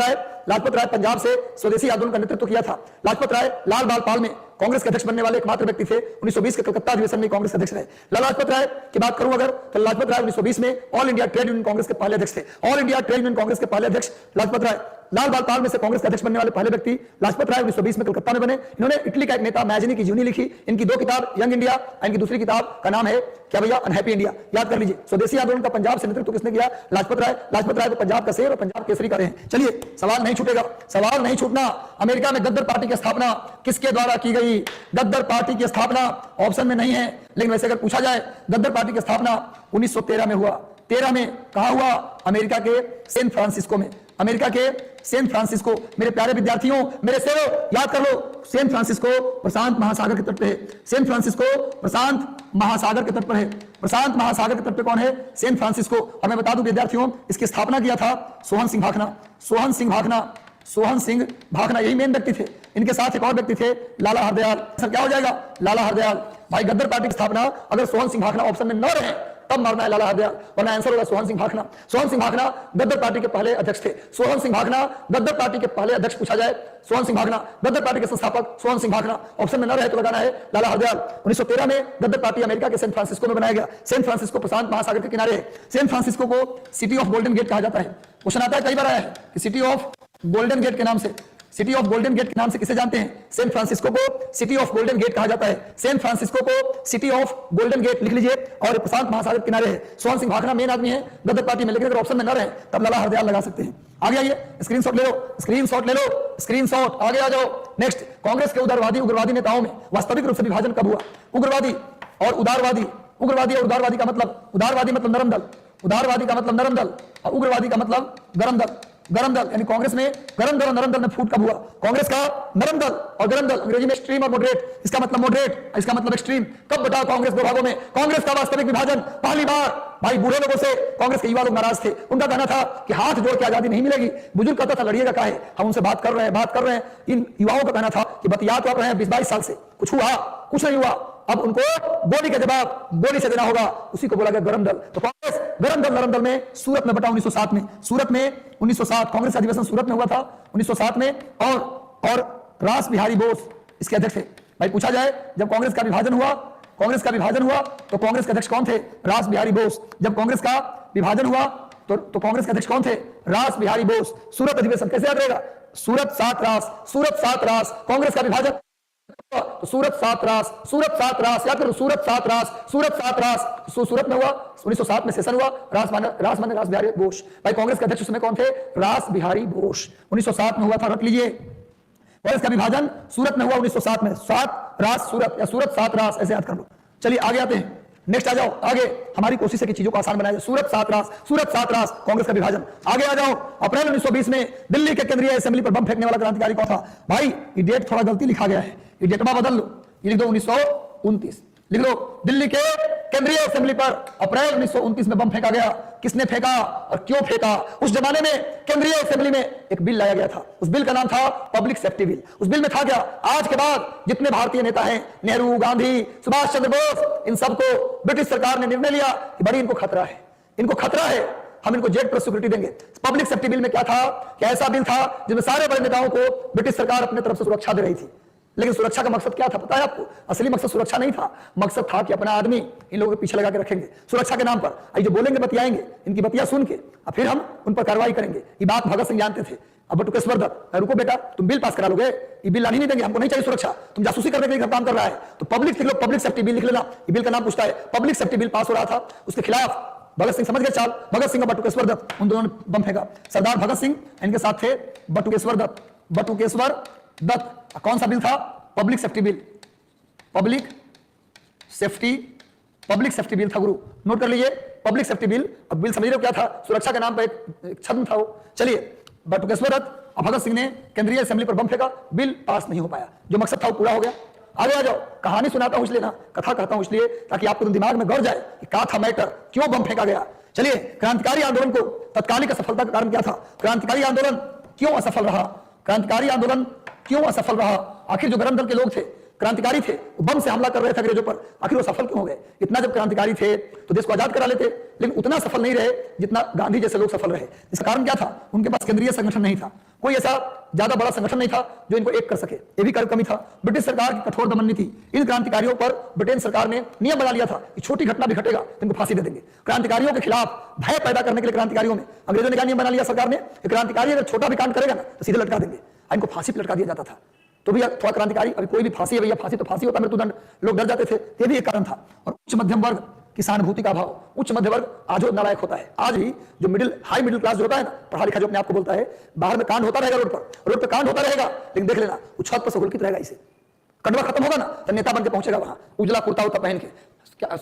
राय पंजाब से स्वदेशी आंदोलन का नेतृत्व किया था। लाजपत राय लाल बाल पाल में कांग्रेस के अध्यक्ष बनने वाले एकमात्र व्यक्ति थे। 1920 के कलकत्ता अधिवेशन में कांग्रेस अध्यक्ष रहे। लाला लाजपत राय की बात करूं अगर, तो लाजपत राय 1920 में all India trade union Congress के पहले अध्यक्ष थे। All India trade union Congress के पहले अध्यक्ष लाजपत राय। लाल बाल पाल में से कांग्रेस के अध्यक्ष बनने वाले पहले व्यक्ति लाजपत राय 1920 में कलकत्ता में बने। इन्होंने इटली का एक नेता मैजिनी की जीवनी लिखी। इनकी दो किताब यंग इंडिया, इनकी दूसरी किताब का नाम है क्या भैया? Unhappy India. याद कर लीजिए। स्वदेशी आंदोलन का पंजाब से नेतृत्व किसने किया? लाजपत राय। लाजपत राय को पंजाब का शेर और पंजाब केसरी करे हैं। चलिए सवाल नहीं छूटेगा, सवाल नहीं छूटना। अमेरिका में गद्दर पार्टी की स्थापना किसके द्वारा की गई? गद्दर पार्टी की स्थापना ऑप्शन में नहीं है, लेकिन वैसे अगर पूछा जाए, गद्दर पार्टी की स्थापना 1913 में हुआ। 13 में कहां हुआ? अमेरिका के सैन फ्रांसिस्को में। अमेरिका के सैन फ्रांसिस्को। मेरे प्यारे विद्यार्थियों, मेरे सेवो, याद कर लो, सैन फ्रांसिस्को प्रशांत महासागर के तट पे है। सैन फ्रांसिस्को प्रशांत महासागर के तट पर है। प्रशांत महासागर के तट पे कौन है? San Francisco. और मैं बता दूं विद्यार्थियों, इसकी स्थापना किया था सोहन सिंह भाखना। सोहन सिंह भाखना यही मेन व्यक्ति थे। इनके साथ एक और व्यक्ति थे, लाला हरदयाल। सर क्या हो जाएगा? लाला हरदयाल। भाई गद्दर पार्टी की स्थापना अगर सोहन सिंह भाखना ऑप्शन में न रहे तब मारना है लाला हरदयाल, वरना आंसर होगा सोहन सिंह भाखना। सोहन सिंह भाखना गद्दर पार्टी के पहले अध्यक्ष थे। सोहन सिंह भाखना गद्दर पार्टी के पहले अध्यक्ष पूछा जाए, सोहन सिंह भाखना गद्दर पार्टी के संस्थापक सोहन सिंह भाखना। ऑप्शन में न रहे तो लगाना है लाला हरदयाल। 1913 में गद्दर पार्टी अमेरिका के सैन फ्रांसिस्को में बनाया गया। सैन फ्रांसिस्को प्रशांत महासागर के किनारे है। सैन फ्रांसिस्को को सिटी ऑफ गोल्डन गेट कहा जाता है। क्वेश्चन आता है, कई बार आया है कि सिटी ऑफ गोल्डन गेट के नाम से, सिटी ऑफ गोल्डन गेट के नाम से किसे जानते हैं? सैन फ्रांसिस्को को सिटी ऑफ गोल्डन गेट कहा जाता है। सैन फ्रांसिस्को को सिटी ऑफ गोल्डन गेट लिख लीजिए, और प्रशांत महासागर किनारे है। सोहन सिंह भाखना मेन आदमी है गद्दर पार्टी में, लेकिन अगर ऑप्शन में न रहे तब लाला हरदयाल लगा सकते हैं। आगे आइए, स्क्रीनशॉट ले लो, स्क्रीनशॉट। आगे आ जाओ। नेक्स्ट, कांग्रेस के उग्रवादी नेताओं में वास्तविक रूप से विभाजन कब हुआ? उग्रवादी और उदारवादी। उग्रवादी और उदारवादी का मतलब, उदारवादी मतलब नरम दल, उदारवादी का मतलब नरम दल, और उग्रवादी का मतलब गरम दल। गरम दल यानी कांग्रेस में गरम दल और नरम दल में फूट कब हुआ? कांग्रेस का नरम दल और गरम दल, अंग्रेजी में एक्सट्रीम और मॉडरेट, इसका मतलब मॉडरेट, इसका मतलब एक्सट्रीम, कब बटा कांग्रेस दो भागों में? कांग्रेस का वास्तविक विभाजन पहली बार। भाई बूढ़े लोगों से कांग्रेस के युवा लोग नाराज थे। उनका कहना था कि हाथ जोड़ के आजादी नहीं मिलेगी। बुजुर्ग कहता था लड़िएगा काहे, हम उनसे बात कर रहे हैं। इन युवाओं का कहना था कि बतिया तो आप रहे हैं 20-22 साल से, कुछ हुआ? कुछ नहीं हुआ। अब उनको गोली का जवाब गोली से देना होगा, उसी को बोला गया गरम दल। तो कांग्रेस गरम दल नरम दल में सूरत में बटा 1907 में। सूरत में 1907 कांग्रेस का अधिवेशन सूरत में हुआ था 1907 में, और रास बिहारी बोस इसके अध्यक्ष थे। भाई पूछा जाए, जब कांग्रेस का विभाजन हुआ तो कांग्रेस के अध्यक्ष कौन थे? रास बिहारी बोस। जब कांग्रेस का विभाजन हुआ तो कांग्रेस के अध्यक्ष कौन थे? रास बिहारी बोस। सूरत अधिवेशन कैसे याद रहेगा? सूरत सात रास कांग्रेस का विभाजन तो सूरत सात रास याद करो। सूरत सात रास सूरत में हुआ 1907 में सेशन हुआ। रास बिहारी बोस। भाई कांग्रेस के अध्यक्ष उसमें कौन थे? रास बिहारी बोस। 1907 में हुआ था, रट लीजिए। कांग्रेस का विभाजन सूरत में हुआ 1907 में। सात रास सूरत या सूरत सात रास, ऐसे याद कर लो। चलिए आगे आते हैं, नेक्स्ट आ जाओ। आगे हमारी कोशिश है कि चीजों को आसान बनाया जाए। सूरत सात रास कांग्रेस का विभाजन। आगे आ जाओ। अप्रैल 1920 में दिल्ली के केंद्रीय असेंबली पर बम फेंकने वाला क्रांतिकारी कौन था? भाई ये डेट थोड़ा गलती लिखा गया है, ये डेटवा बदल लो, ये लिख दो 1929 लिख लो। दिल्ली के केंद्रीय असेंबली पर अप्रैल 1929 में बम फेंका गया। किसने फेंका और क्यों फेंका? उस जमाने में केंद्रीय असेंबली में एक बिल लाया गया था, उस बिल का नाम था पब्लिक सेफ्टी बिल। उस बिल में था क्या? आज के बाद जितने भारतीय नेता हैं, नेहरू, गांधी, सुभाष चंद्र बोस, इन सबको ब्रिटिश सरकार ने निर्णय लिया कि बड़ी इनको खतरा है, हम इनको जेट पर सिक्योरिटी देंगे। पब्लिक सेफ्टी बिल में क्या था? क्या ऐसा बिल था जिसमें सारे बड़े नेताओं को ब्रिटिश सरकार अपने तरफ से सुरक्षा दे रही थी। लेकिन सुरक्षा का मकसद क्या था पता है आपको? असली मकसद सुरक्षा नहीं था, मकसद था कि अपना आदमी इन लोगों के पीछे लगा के रखेंगे सुरक्षा के नाम पर। जो बोलेंगे बतियाएंगे, इनकी बतिया सुन के और फिर हम उन पर कार्रवाई करेंगे। ये बात भगत सिंह जानते थे। अब बटुकेश्वर दत्त, रुको बेटा, तुम बिल पास करा लोगे, ये बिल लानी नहीं देंगे, हमको नहीं चाहिए सुरक्षा, तुम जासूसी करने के लिए काम कर रहा है। तो पब्लिक सेफ्टी बिल लिख लेना। ये बिल का नाम पूछता है, पब्लिक सेफ्टी बिल पास हो रहा था, उसके खिलाफ भगत सिंह समझ गए चाल। भगत सिंह और बटुकेश्वर दत्त, उन दोनों ने बम फेंका। सरदार भगत सिंह इनके साथ थे बटुकेश्वर दत्त। कौन सा बिल था? Public safety bill. Public safety bill था गुरु, नोट कर लीजिए। Public safety bill. अब बिल समझ रहे हो क्या था? सुरक्षा के नाम पर एक छद्म था वो। चलिए, बटुकेश्वर दत्त और भगत सिंह ने केंद्रीय असेंबली पर बम फेंका, बिल पास नहीं हो पाया। जो मकसद था वो पूरा हो गया। आगे आ जाओ। कहानी सुनाता हूं इसलिए ना, कथा कहता हूं इसलिए ताकि आपको दिमाग में गड़ जाए कि क्या था मैटर, क्यों बम फेंका गया। चलिए, क्रांतिकारी आंदोलन को तत्कालिक असफलता का कारण क्या था? क्रांतिकारी आंदोलन क्यों असफल रहा? क्रांतिकारी आंदोलन क्यों असफल रहा? आखिर जो गरम दल के लोग थे, क्रांतिकारी थे, वो बम से हमला कर रहे थे अंग्रेजों पर, आखिर वो सफल क्यों हो गए? इतना जब क्रांतिकारी थे तो देश को आजाद करा लेते, लेकिन उतना सफल नहीं रहे जितना गांधी जैसे लोग सफल रहे। इसका कारण क्या था? उनके पास केंद्रीय संगठन नहीं था, कोई ऐसा ज्यादा बड़ा संगठन नहीं था जो इनको एक कर सके। ये भी कमी था। ब्रिटिश सरकार की कठोर दमन नीति, इन क्रांतिकारियों पर ब्रिटेन सरकार ने नियम बना लिया था कि छोटी घटना भी घटेगा तो इनको फांसी दे देंगे। क्रांतिकारियों के खिलाफ भय पैदा करने के लिए क्रांतिकारियों में अंग्रेजों ने क्या नियम बना लिया सरकार ने? क्रांतिकारी अगर छोटा भी कांड करेगा ना तो सीधे लटका देंगे, इनको फांसी पर लटका दिया जाता था। तो भी थोड़ा क्रांतिकारी, अभी कोई भी फांसी है भैया, फांसी तो फांसी होता, मृत्युदंड, लोग डर जाते थे, ये भी एक कारण था। और उच्च मध्यम वर्ग की सहानुभूति का अभाव। उच्च मध्य वर्ग आज नालायक होता है। आज भी जो हाई मिडिल क्लास जो होता है ना, पढ़ा लिखा जो अपने आप को बोलता है, बाहर में कांड होता रहेगा, रोड पर कांड होता रहेगा, लेकिन देख लेना वो छत पर से हुलकित रहेगा। इसे कड़वा खत्म होगा ना तो नेता बन के पहुंचेगा वहां, उजला कुर्ता उर्ता पहन के,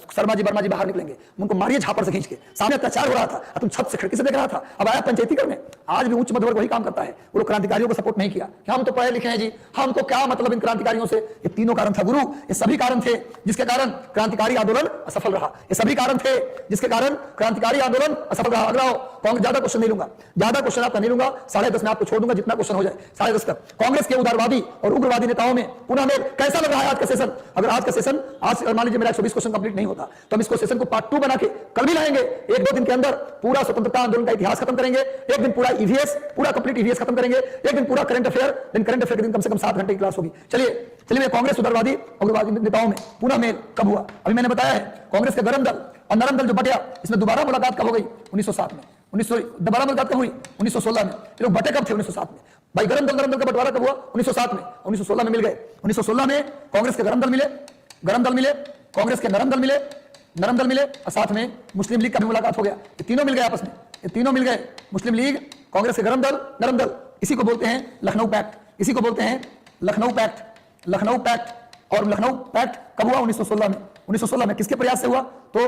शर्मा जी वर्मा जी बाहर निकलेंगे, उनको मारिए झापर से खींच के। सामने अत्याचार हो रहा था, तुम छत से खिड़की से देख रहा था, अब आया पंचायती करने। आज भी उच्च मध्य वर्ग वही काम करता है। वो क्रांतिकारियों को सपोर्ट नहीं किया कि हम तो पढ़े लिखे हैं जी, हमको क्या मतलब इन क्रांतिकारियों से। ये तीनों कारण था गुरु, ये सभी कारण थे जिसके कारण क्रांतिकारी आंदोलन असफल रहा। ये सभी कारण थे जिसके कारण क्रांतिकारी आंदोलन असफल रहा। अगला कांग्रेस, ज्यादा क्वेश्चन नहीं लूंगा, ज्यादा क्वेश्चन आपका नहीं लूंगा, 10.5 में आपको छोड़ दूंगा, जितना क्वेश्चन हो जाए 10.5 तक। कांग्रेस के उदारवादी और उग्रवादी नेताओं में पुनः मेल कैसा लग रहा है आज का सेशन? अगर आज का सेशन, आज मान लीजिए मेरा 120 क्वेश्चन कंप्लीट नहीं होता तो हम इसको सेशन को पार्ट 2 बना के कल भी लाएंगे। 1-2 दिन के अंदर पूरा स्वतंत्रता आंदोलन का इतिहास खत्म करेंगे, एक दिन पूरा ईवीएस, पूरा कंप्लीट ईवीएस खत्म करेंगे, एक दिन पूरा करंट अफेयर, करंट अफेयर के दिन कम से कम 7 घंटे की क्लास होगी। चलिए मैं कांग्रेस उदारवादी उग्रवादी नेताओं में पुनः मेल कब हुआ? अभी मैंने बताया है कांग्रेस के गरम दल और नरम दल जो बटा, इसमें दोबारा मुलाकात कब हो गई? 1907 में। दोबारा मुलाकात कब हुई? 1916 में। ये लोग बटे कब थे? 1907 में। भाई गरम दल का बंटवारा कब हुआ? 1907 में। 1916 में मिल गए। 1916 में कांग्रेस के गरम दल मिले, कांग्रेस के नरम दल मिले और साथ में मुस्लिम लीग का भी मुलाकात हो गया। ये तीनों मिल गए आपस में, ये तीनों मिल गए, मुस्लिम लीग, कांग्रेस के गरम दल, नरम दल। इसी को बोलते हैं लखनऊ पैक्ट, इसी को बोलते हैं लखनऊ पैक्ट। और लखनऊ पैक्ट कब हुआ? 1916 में। 1916 में किसके प्रयास से हुआ? तो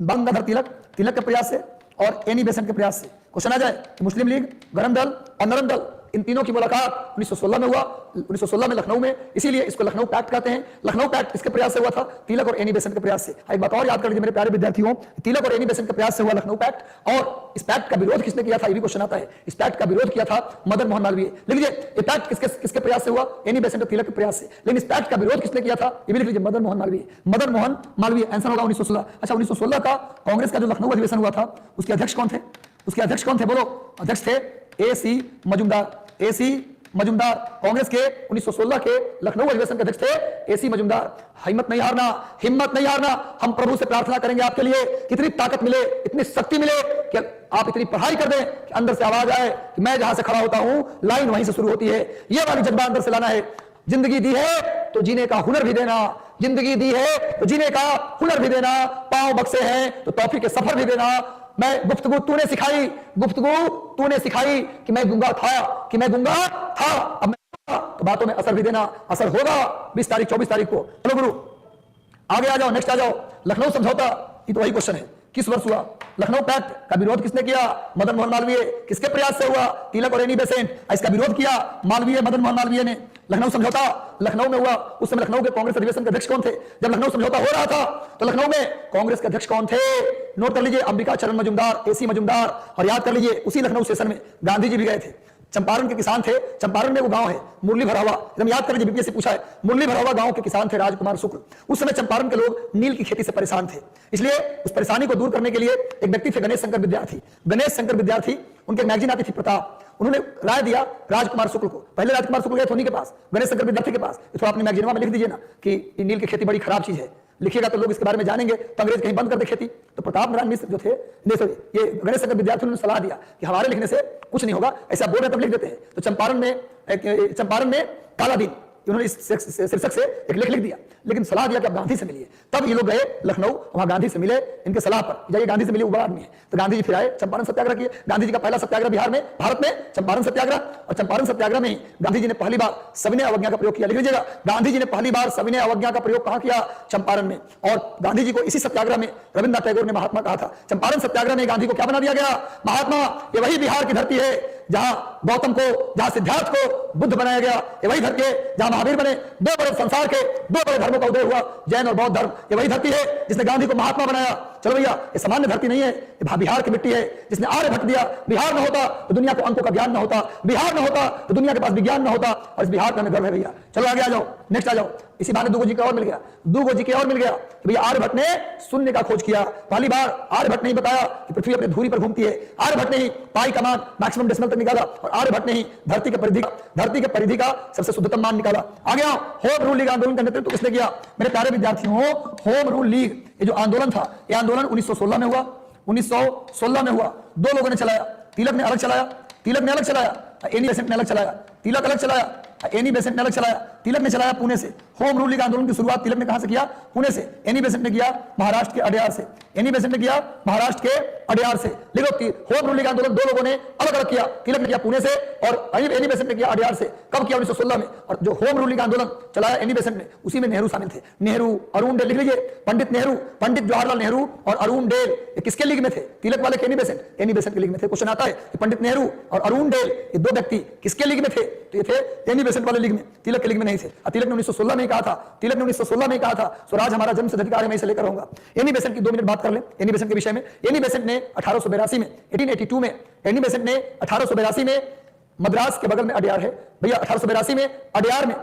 गंगाधर तिलक के प्रयास से और एनी बेसेंट के प्रयास से। क्वेश्चन आ जाए कि मुस्लिम लीग, गरम दल और नरम दल, इन तीनों की मुलाकात 1916 में हुआ, 1916 में लखनऊ में, इसीलिए इसको लखनऊ पैक्ट कहते हैं। लखनऊ पैक्ट किसके प्रयास से हुआ था? तिलक और एनी बेसेंट के प्रयास से। एक बात और याद कर लीजिए मेरे प्यारे विद्यार्थियों, तिलक और एनी बेसेंट के प्रयास से हुआ लखनऊ पैक्ट। और इस पैक्ट का विरोध किसने किया था? ये भी क्वेश्चन आता है। इस पैक्ट का विरोध किया था मदन मोहन मालवीय। लिख लीजिए ये पैक्ट किसके प्रयास से हुआ? एनी बेसेंट और तिलक के प्रयास से। लेकिन इस पैक्ट का विरोध किसने किया था? ये भी लिख लीजिए, मदन मोहन मालवीय। आंसर होगा 1916। अच्छा, 1916 का कांग्रेस का जो लखनऊ अधिवेशन हुआ था, उसके अध्यक्ष कौन थे? बोलो। अध्यक्ष थे AC मजुमदार। कांग्रेस के 1916 के लखनऊ अधिवेशन के अध्यक्ष थे AC मजुमदार। हिम्मत नहीं हारना। हम प्रभु से प्रार्थना करेंगे आपके लिए, कितनी ताकत मिले, इतनी शक्ति मिले कि आप इतनी पढ़ाई कर दें कि अंदर से आवाज आए कि मैं जहां से खड़ा होता हूं लाइन वहीं से शुरू होती है। ये वाली जज्बा अंदर से लाना है। जिंदगी दी है तो जीने का हुनर भी देना, जिंदगी दी है तो जीने का हुनर भी देना, पांव बक्से हैं तो तौफीक के सफर भी देना। मैं गुफ्तगू तूने सिखाई कि मैं गूंगा था, अब मैं तो बातों में असर भी देना। असर होगा 20 तारीख 24 तारीख को। चलो गुरु आगे आ जाओ, नेक्स्ट आ जाओ। लखनऊ समझौता, ये तो वही क्वेश्चन है, किस वर्ष हुआ? लखनऊ पैक्ट का विरोध किसने किया? मदन मोहन मालवीय। किसके प्रयास से हुआ? तिलक और एनी बेसेंट। इसका विरोध किया मदन मोहन मालवीय ने। लखनऊ समझौता लखनऊ में हुआ। उस समय लखनऊ के कांग्रेस अधिवेशन के अध्यक्ष कौन थे? जब लखनऊ समझौता हो रहा था तो लखनऊ में कांग्रेस के अध्यक्ष कौन थे? नोट कर लीजिए, अंबिका चरण मजुमदार, AC मजुमदार। और याद कर लीजिए, उसी लखनऊ सेशन में गांधी जी भी गए थे। चंपारण के किसान थे, चंपारण में वो गांव है मुरली भरावा, एकदम याद कर लीजिए, बीपीएससी पूछा है। मुरली भरावा गांव के किसान थे राजकुमार शुक्ल। उस समय चंपारण के लोग नील की खेती से परेशान थे, इसलिए उस परेशानी को दूर करने के लिए एक व्यक्ति थे गणेश शंकर विद्यार्थी। उनके मैगजीन आती थी प्रताप। उन्होंने राय दिया राजकुमार शुक्ल को। पहले राजकुमार शुक्ल गए धोनी के पास, गणेश शंकर विद्यार्थी के पास, थोड़ा अपनी मैगजीन में लिख दीजिए ना कि नील की खेती बड़ी खराब चीज है, लिखिएगा तो लोग इसके बारे में जानेंगे, तो अंग्रेज कहीं बंद कर दे खेती। तो प्रताप नारायण मिश्र जो थे, ये गणेश शंकर विद्यार्थियों ने सलाह दिया कि हमारे लिखने से कुछ नहीं होगा, ऐसा बोल रहे तब लिख देते हैं। तो चंपारण में काला दिन, उन्होंने इस शीर्षक से एक लेख लिख दिया, लेकिन सलाह दिया कि आप गांधी से मिलिए। तब ये लोग गए लखनऊ, वहां गांधी से मिले, इनके सलाह पर जाइए गांधी से मिलिए, वो बड़ा आदमी है। तो गांधी जी फिर आए, चंपारण सत्याग्रह किए। गांधी जी का पहला सत्याग्रह भारत में चंपारण सत्याग्रह। और चंपारण सत्याग्रह में ही गांधी जी ने पहली बार सविनय अवज्ञा का प्रयोग किया। लिख लीजिएगा, गांधी जी ने पहली बार सविनय अवज्ञा का प्रयोग कहां किया? चंपारण में। और गांधी जी को इसी सत्याग्रह में रविन्द्रनाथ टैगोर ने महात्मा कहा था। चंपारण सत्याग्रह में गांधी को क्या बना दिया गया? महात्मा। ये वही बिहार की धरती है जहां गौतम को, जहां सिद्धार्थ को बुद्ध बनाया गया, ये वही धरती है जहां महावीर बने। दो बड़े संसार के दो बड़े धर्मों का उदय हुआ, जैन और बौद्ध धर्म। ये वही धरती है जिसने गांधी को महात्मा बनाया। चलो भैया, ये सामान्य धरती नहीं है, ये बिहार की मिट्टी है जिसने आर्यभट्ट दिया। बिहार न होता तो दुनिया को अंकों का ज्ञान न होता, बिहार न होता तो दुनिया के पास विज्ञान न होता, और इस बिहार का हमें गर्व है भैया। चलो आगे आ जाओ, नेक्स्ट आ जाओ। इसी बहाने दूगो जी का और मिल गया, दूगो जी के और मिल गया। भैया आर्यभट्ट ने शून्य का खोज किया। पहली बार आर्यभट्ट ने ही बताया कि पृथ्वी अपनी धुरी पर घूमती है। आर्यभट्ट ने ही पाई का मान मैक्सिमम डेसिमल तक निकाला, और आर्यभट्ट ने ही धरती के परिधि का सबसे शुद्धतम मान निकाला। आ गया होम रूल लीग आंदोलन का नेतृत्व किसने किया? मेरे प्यारे विद्यार्थियों, होम रूल लीग ये जो आंदोलन था, ये आंदोलन 1916 में हुआ। 1916 में हुआ, दो लोगों ने चलाया। तिलक ने अलग चलाया, एनी बेसेंट ने अलग चलाया। तिलक अलग चलाया, एनी बेसेंट ने अलग चलाया। तिलक ने चलाया पुणे से। होम रूल लीग आंदोलन की शुरुआत तिलक ने कहां से किया? पुणे से। एनी बेसेंट ने किया महाराष्ट्र के अडयार से। एनी बेसेंट ने किया महाराष्ट्र के अडयार से। देखो, होम रूल लीग आंदोलन दो लोगों ने अलग अलग किया। तिलक ने किया पुणे से और एनी बेसेंट ने किया अडयार से। कब किया? 1916 में। और जो होम रूल लीग आंदोलन चलाया एनी बेसेंट ने, उसी में नेहरू शामिल थे। नेहरू, अरुण डेल, लिख लीजिए, पंडित नेहरू, पंडित जवाहरलाल नेहरू और अरुण डेल, ये किसके लीग में थे? तिलक वाले के एनी बेसेंट के लीग में थे। क्वेश्चन आता है कि पंडित नेहरू और अरुण डेल, ये दो व्यक्ति किसके लीग में थे? तो ये थे एनी बेसेंट वाले लीग में, तिलक के लीग में नहीं थे। तिलक ने 1916 में कहा था, स्वराज हमारा जन्मसिद्ध अधिकार है, मैं इसे लेकर रहूंगा। एनी बेसेंट की 2 मिनट बात कर ले एनी बेसेंट के विषय में। एनी बेसेंट ने 1882 में, 1882 में एनी बेसेंट ने 1882 में मद्रास के बगल में अडयार है भैया, 1882 में अडयार में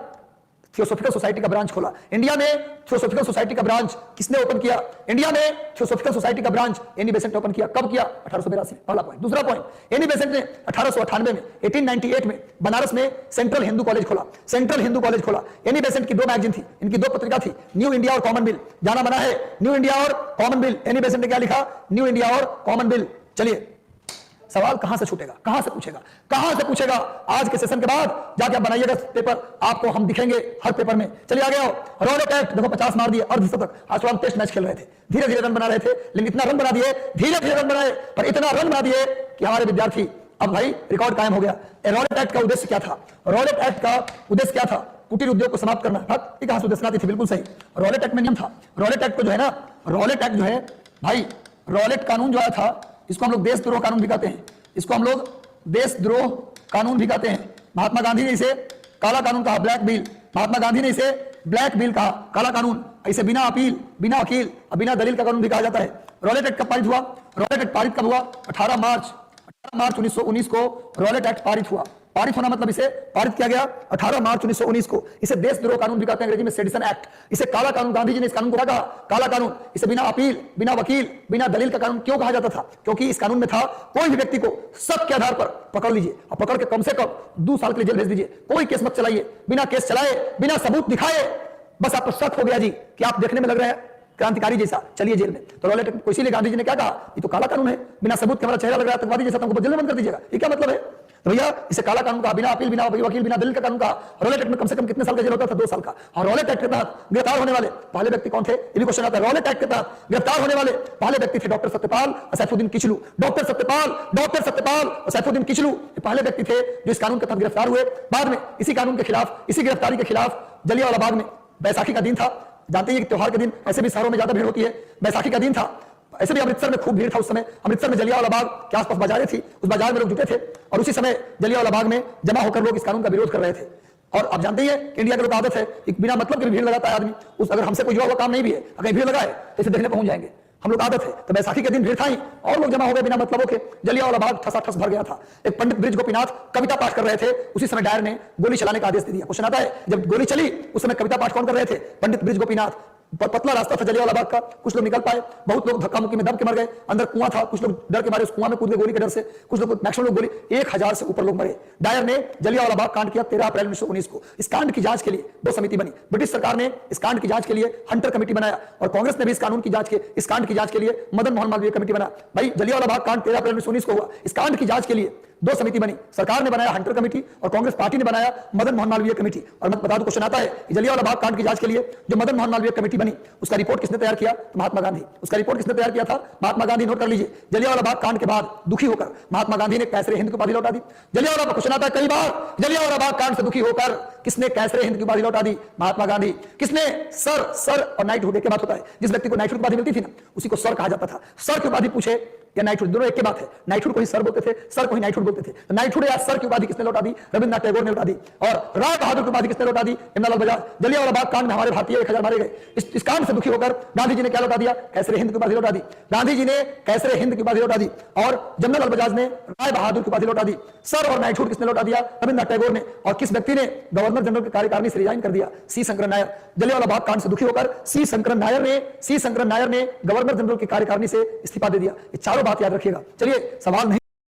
थियोसॉफिकल सोसाइटी का ब्रांच खोला। इंडिया में थियोसॉफिकल सोसाइटी का ब्रांच किसने ओपन किया? इंडिया में थियोसॉफिकल सोसाइटी का ब्रांच एनी बेसेंट ने ओपन किया। कब किया? 1882 में। पहला पॉइंट। दूसरा पॉइंट, एनी बेसेंट ने 1898 में, 1898 में बनारस में सेंट्रल हिंदू कॉलेज खोला। एनी बेसेंट की 2 मैगजीन थी, इनकी 2 पत्रिका थी, न्यू इंडिया और कॉमन बिल। जाना बना है न्यू इंडिया और कॉमन बिल। एनी बेसेंट ने क्या लिखा? न्यू इंडिया और कॉमन बिल। चलिए, सवाल कहां से छूटेगा? कहां से पूछेगा? आज के सेशन के बाद जाके आप बनाइएगा पेपर, आपको हम दिखेंगे हर पेपर में। चलिए आगे आओ। रॉलेट एक्ट, देखो 50 मार दिए, अर्धशतक। आज तो हम टेस्ट मैच खेल रहे थे, धीरे धीरे रन बना रहे थे, लेकिन इतना रन बना दिए, धीरे रन बनाए, पर इतना रन बना दिए कि हमारे विद्यार्थी, अब भाई रिकॉर्ड कायम हो गया। रॉलेट एक्ट का उद्देश्य क्या था? रॉलेट एक्ट का उद्देश्य क्या था? कुटीर उद्योग को समाप्त करना। कहां से उद्देश्य थी? बिल्कुल सही, रॉलेट एक्ट में नियम था। रॉलेट एक्ट को जो है ना, रॉलेट एक्ट जो है भाई, रॉलेट कानून जो आया था, इसको हम लोग देशद्रोह कानून भी कहते हैं। इसको हम लोग देशद्रोह कानून भी कहते हैं। महात्मा गांधी ने इसे काला कानून कहा, ब्लैक बिल। महात्मा गांधी ने इसे ब्लैक बिल कहा, काला कानून। इसे बिना अपील, बिना वकील और बिना दलील का कानून भी कहा जाता है। रॉलेट एक्ट कब पारित हुआ? रॉलेट एक्ट पारित कब हुआ? 18 मार्च 1919 को रॉलेट एक्ट पारित हुआ। पारित होना मतलब इसे पारित किया गया 18 मार्च 1919 को। इसे देशद्रोह कानून भी कहते हैं अंग्रेजी में, सेडिशन एक्ट। इसे काला कानून, गांधी जी ने इस कानून को क्या कहा? काला कानून। इसे बिना अपील, बिना वकील, बिना दलील का कानून क्यों कहा जाता था? क्योंकि इस कानून में था, कोई भी व्यक्ति को शक के आधार पर पकड़ लीजिए और पकड़ के कम से कम 2 साल के लिए जेल भेज दीजिए। कोई केस मत चलाइए, बिना केस चलाए, बिना सबूत दिखाए, बस आपको शक हो गया जी कि आप देखने में लग रहे हैं क्रांतिकारी जैसा, चलिए जेल में। तो रॉलेट एक्ट को इसीलिए गांधी जी ने क्या कहा? ये तो काला कानून है, बिना सबूत के हमारा चेहरा लग रहा है आतंकवादी जैसा, तुमको जेल में बंद कर दीजिएगा। ये क्या मतलब है? तो भैया इसे काला कानून का, बिना अपील, बिना वकील, बिना दलील का कानून का। रॉलेट एक्ट में कम से कम कितने साल का जेल होता था? 2 साल का। और रॉलेट एक्ट के तहत गिरफ्तार होने वाले पहले व्यक्ति कौन थे? ये भी क्वेश्चन आता है। रॉलेट एक्ट के तहत गिरफ्तार होने वाले पहले व्यक्ति थे डॉक्टर सत्यपाल और सैफुद्दीन किचलू। डॉक्टर सत्यपाल और सैफुद्दीन किचलू ये पहले व्यक्ति थे जो इस कानून के तहत गिरफ्तार हुए। बाद में इसी कानून के खिलाफ, इसी गिरफ्तारी के खिलाफ जलियांवाला बाग में, बैसाखी का दिन था, जानते हैं कि त्योहार के दिन ऐसे भी शहरों में ज्यादा भीड़ होती है, बैसाखी का दिन था, ऐसे भी अमृतसर में खूब भीड़ था उस समय। अमृतसर में जलियांवाला बाग के आसपास बाजारें थी, उस बाजार में लोग जुटे थे और उसी समय जलियांवाला बाग में जमा होकर लोग इस कानून का विरोध कर रहे थे। और आप जानते ही हैं कि इंडिया के लोग आदत है कि बिना मतलब की भीड़ लगाता है आदमी। उस अगर हमसे कोई जुड़ा हुआ काम नहीं भी है, अगर भीड़ लगाए तो इसे देखने पहुंच जाएंगे, हम लोग आदत है। तो बैसाखी के दिन भीड़ था ही और लोग जमा हो गए बिना मतलबों के। जलियांवाला बाग ठसाठस भर गया था। एक पंडित ब्रिज गोपीनाथ कविता पाठ कर रहे थे, उसी समय डायर ने गोली चलाने का आदेश दे दिया। क्वेश्चन आता है, जब गोली चली उस समय कविता पाठ कौन कर रहे थे? पंडित ब्रिज गोपीनाथ। पतला रास्ता था जलियांवाला बाग का, कुछ लोग निकल पाए, बहुत लोग धक्का मुक्की में दब के मर गए। अंदर कुआं था, कुछ लोग डर के मारे उस कुआं में कूद गए गोली के डर से, कुछ लोग, मैक्सिमम लोग गोली, 1000 से ऊपर लोग मरे। डायर ने जलियांवाला बाग कांड किया 13 अप्रैल 1919 को। इस कांड की जांच के लिए 2 समिति बनी। ब्रिटिश सरकार ने इस कांड की जांच के लिए हंटर कमेटी बनाया और कांग्रेस ने भी इस कांड की जांच के लिए मदन मोहन मालवीय कमेटी बना। भाई जलियांवाला बाग कांड 13 अप्रैल 1919 को हुआ। इस कांड की जांच के लिए 2 समिति बनी। सरकार ने बनाया हंटर कमेटी और कांग्रेस पार्टी ने बनाया मदन मोहन मालवीय कमेटी। और मैं बता दूं, क्वेश्चन आता है, जलियांवाला बाग कांड की जांच के लिए जो मदन मोहन मालवीय कमेटी बनी, उसका रिपोर्ट किसने तैयार किया? तो महात्मा गांधी। उसका रिपोर्ट किसने तैयार किया था? महात्मा गांधी। नोट कर लीजिए, जलियांवाला बाग कांड के बाद दुखी होकर महात्मा गांधी ने कैसरे हिंद की उपाधि लौटा दी। जलियांवाला बाग, क्वेश्चन आता है कई बार, जलियांवाला बाग कांड से दुखी होकर किसने कैसरे हिंद की उपाधि लौटा दी? महात्मा गांधी। किसने? सर और नाइटहुड एक बात होता है, जिस व्यक्ति को नाइटहुड की उपाधि मिलती थी ना, उसी को सर कहा जाता था। सर की उपाधि पूछे या नाइटहुड, दोनों एक के बात है। नाइटहुड को ही सर बोलते थे, सर को ही नाइटहुड बोलते थे। तो नाइटहुड या सर की उपाधि किसने लौटा दी? रविन्द्रनाथ टैगोर ने लौटा दी। और राय बहादुर की उपाधि किसने लौटा दी? यमुनालाल बजाज। जलियांवाला बाग कांड में हमारे भारतीय 1000 मारे गए। इस कांड से दुखी होकर गांधी जी ने क्या लौटा दिया? कैसरे हिंद की उपाधि लौटा दी। गांधी जी ने कैसरे हिंद की उपाधि लौटा दी और जमनालाल बजाज ने राय बहादुर की उपाधि लौटा दी। सर और नाइटहुड किसने लौटा दिया? रविन्द्रनाथ टैगोर ने। और किस व्यक्ति ने गवर्नर जनरल की कार्यकारिणी से रिजाइन कर दिया? सी शंकरन नायर। जलियांवाला बाग कांड से दुखी होकर सी शंकरन नायर ने गवर्नर जनरल की कार्यकारिणी से इस्तीफा दे दिया। ये चारों बात याद रखिएगा। चलिए सवाल नहीं